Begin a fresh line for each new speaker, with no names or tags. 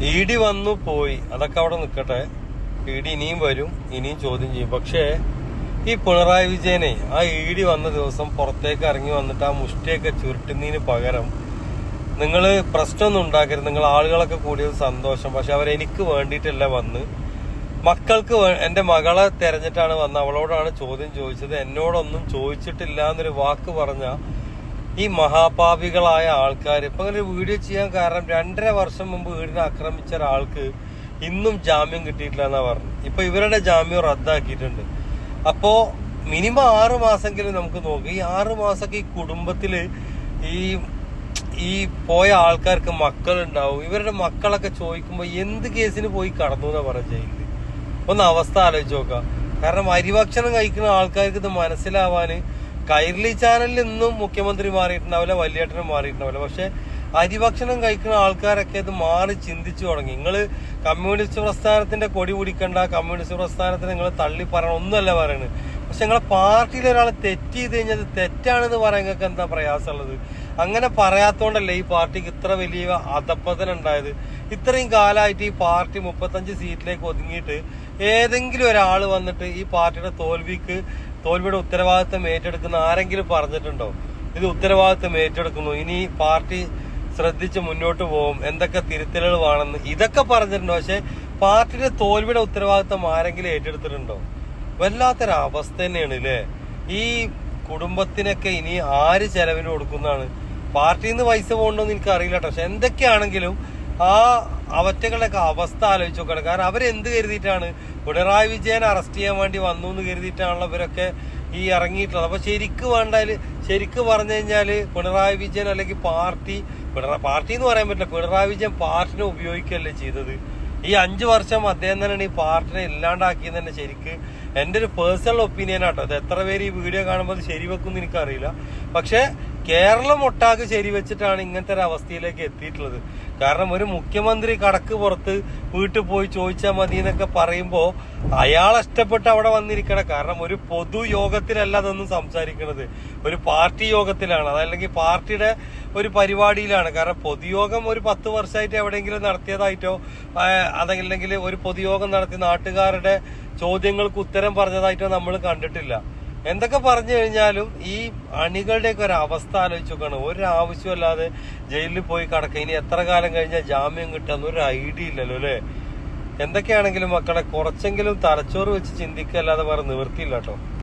ED വന്നു പോയി, അതൊക്കെ അവിടെ നിൽക്കട്ടെ. ഇഡി ഇനിയും വരും, ഇനിയും ചോദ്യം ചെയ്യും. പക്ഷേ ഈ പിണറായി വിജയനെ ആ ഇഡി വന്ന ദിവസം പുറത്തേക്ക് ഇറങ്ങി വന്നിട്ട് ആ മുഷ്ടിയൊക്കെ ചുരുട്ടുന്നതിന് പകരം നിങ്ങൾ പ്രശ്നമൊന്നും ഉണ്ടാക്കരുത്. നിങ്ങൾ ആളുകളൊക്കെ കൂടിയത് സന്തോഷം, പക്ഷെ അവരെനിക്ക് വേണ്ടിയിട്ടല്ല വന്ന്, മക്കൾക്ക് എന്റെ മകളെ തെരഞ്ഞിട്ടാണ് വന്ന്, അവളോടാണ് ചോദ്യം ചോദിച്ചത്, എന്നോടൊന്നും ചോദിച്ചിട്ടില്ല എന്നൊരു വാക്ക് പറഞ്ഞ ഈ മഹാപാപികളായ ആൾക്കാർ ഇപ്പൊ ഒരു വീഡിയോ ചെയ്യാൻ കാരണം 2.5 വർഷം മുമ്പ് വീടിനെ ആക്രമിച്ച ഒരാൾക്ക് ഇന്നും ജാമ്യം കിട്ടിയിട്ടില്ല എന്നാ പറഞ്ഞു. ഇപ്പൊ ഇവരുടെ ജാമ്യം റദ്ദാക്കിയിട്ടുണ്ട്. അപ്പോ മിനിമം 6 മാസമെങ്കിലും നമുക്ക് നോക്കാം. ഈ 6 മാസമൊക്കെ ഈ കുടുംബത്തില് ഈ പോയ ആൾക്കാർക്ക് മക്കളുണ്ടാവും. ഇവരുടെ മക്കളൊക്കെ ചോദിക്കുമ്പോ എന്ത് കേസിന് പോയി കടന്നു എന്നാ പറഞ്ഞ ജയിലില്. ഒന്ന് അവസ്ഥ ആലോചിച്ച് നോക്കാം. കാരണം അരിഭക്ഷണം കഴിക്കുന്ന ആൾക്കാർക്ക് ഇത് മനസ്സിലാവാന് കൈരളി ചാനലിൽ ഇന്നും മുഖ്യമന്ത്രി മാറിയിട്ടുണ്ടാവില്ല, വലിയേട്ടനും മാറിയിട്ടുണ്ടാവില്ല. പക്ഷെ അരിഭക്ഷണം കഴിക്കുന്ന ആൾക്കാരൊക്കെ ഇത് മാറി ചിന്തിച്ചു തുടങ്ങി. നിങ്ങള് കമ്മ്യൂണിസ്റ്റ് പ്രസ്ഥാനത്തിന്റെ കൊടി പിടിക്കണ്ട, കമ്മ്യൂണിസ്റ്റ് പ്രസ്ഥാനത്തിന് നിങ്ങൾ തള്ളി പറയണം ഒന്നുമല്ല പറയുന്നത്. പക്ഷെ നിങ്ങളെ പാർട്ടിയിൽ ഒരാൾ തെറ്റ് ചെയ്ത് കഴിഞ്ഞാൽ തെറ്റാണെന്ന് പറയാൻ നിങ്ങൾക്ക് എന്താ പ്രയാസമുള്ളത്? അങ്ങനെ പറയാത്തോണ്ടല്ലേ ഈ പാർട്ടിക്ക് ഇത്ര വലിയ അധപ്പതനം ഉണ്ടായത്. ഇത്രയും കാലമായിട്ട് ഈ പാർട്ടി 35 സീറ്റിലേക്ക് ഒതുങ്ങിയിട്ട് ഏതെങ്കിലും ഒരാൾ വന്നിട്ട് ഈ പാർട്ടിയുടെ തോൽവിയുടെ ഉത്തരവാദിത്തം ഏറ്റെടുക്കുന്ന ആരെങ്കിലും പറഞ്ഞിട്ടുണ്ടോ? ഇത് ഉത്തരവാദിത്തം ഏറ്റെടുക്കുന്നു, ഇനി പാർട്ടി ശ്രദ്ധിച്ച് മുന്നോട്ട് പോകും, എന്തൊക്കെ തിരുത്തലുകൾ വേണമെന്ന് ഇതൊക്കെ പറഞ്ഞിട്ടുണ്ടോ? പക്ഷെ പാർട്ടിയുടെ തോൽവിയുടെ ഉത്തരവാദിത്തം ആരെങ്കിലും ഏറ്റെടുത്തിട്ടുണ്ടോ? വല്ലാത്തൊരു അവസ്ഥ തന്നെയാണ് അല്ലേ. ഈ കുടുംബത്തിനൊക്കെ ഇനി ആര് ചെലവിന് കൊടുക്കുന്നതാണ്? പാർട്ടിയിൽ നിന്ന് പൈസ പോകണമെന്ന് എനിക്ക് അറിയില്ല. പക്ഷെ എന്തൊക്കെയാണെങ്കിലും ആ അവറ്റകളുടെയൊക്കെ അവസ്ഥ ആലോചിച്ച് നോക്കണം. കാരണം അവരെന്ത് കരുതിയിട്ടാണ് പിണറായി വിജയനെ അറസ്റ്റ് ചെയ്യാൻ വേണ്ടി വന്നു എന്ന് കരുതിയിട്ടാണല്ലോ ഇവരൊക്കെ ഈ ഇറങ്ങിയിട്ടുള്ളത്. അപ്പൊ ശരിക്ക് പറഞ്ഞു കഴിഞ്ഞാല് പിണറായി വിജയൻ അല്ലെങ്കിൽ പാർട്ടി എന്ന് പറയാൻ പറ്റില്ല, പിണറായി വിജയൻ പാർട്ടിനെ ഉപയോഗിക്കുകയല്ലേ ചെയ്തത്. ഈ 5 വർഷം അദ്ദേഹം തന്നെയാണ് ഈ പാർട്ടിനെ ഇല്ലാണ്ടാക്കിയത് തന്നെ. ശരിക്ക് എന്റെ ഒരു പേഴ്സണൽ ഒപ്പീനിയൻ ആട്ടോ. അത് എത്ര പേര് ഈ വീഡിയോ കാണുമ്പോൾ അത് ശരിവെക്കുമെന്ന് എനിക്കറിയില്ല. പക്ഷെ കേരളം ഒട്ടാകെ ശരിവെച്ചിട്ടാണ് ഇങ്ങനത്തെ ഒരു അവസ്ഥയിലേക്ക് എത്തിയിട്ടുള്ളത്. കാരണം ഒരു മുഖ്യമന്ത്രി കടക്ക് പുറത്ത് വീട്ടിൽ പോയി ചോദിച്ചാൽ മതി എന്നൊക്കെ പറയുമ്പോ അയാൾ ഇഷ്ടപ്പെട്ട് അവിടെ വന്നിരിക്കണം. കാരണം ഒരു പൊതുയോഗത്തിലല്ല അതൊന്നും സംസാരിക്കുന്നത്, ഒരു പാർട്ടി യോഗത്തിലാണ്, അതല്ലെങ്കിൽ പാർട്ടിയുടെ ഒരു പരിപാടിയിലാണ്. കാരണം പൊതുയോഗം ഒരു 10 വർഷമായിട്ട് എവിടെയെങ്കിലും നടത്തിയതായിട്ടോ അതല്ലെങ്കിൽ ഒരു പൊതുയോഗം നടത്തി നാട്ടുകാരുടെ ചോദ്യങ്ങൾക്ക് ഉത്തരം പറഞ്ഞതായിട്ടോ നമ്മൾ കണ്ടിട്ടില്ല. എന്തൊക്കെ പറഞ്ഞു കഴിഞ്ഞാലും ഈ അണികളുടെയൊക്കെ ഒരു അവസ്ഥ ആലോചിച്ച് നോക്കണം. ഒരു ആവശ്യമല്ലാതെ ജയിലിൽ പോയി കിടക്കുക, ഇനി എത്ര കാലം കഴിഞ്ഞാൽ ജാമ്യം കിട്ടാന്ന് ഒരു ഐഡിയ ഇല്ലല്ലോ അല്ലെ. എന്തൊക്കെയാണെങ്കിലും മക്കളെ കുറച്ചെങ്കിലും തലച്ചോറ് വെച്ച് ചിന്തിക്കല്ലാതെ വേറെ നിവൃത്തിയില്ല കേട്ടോ.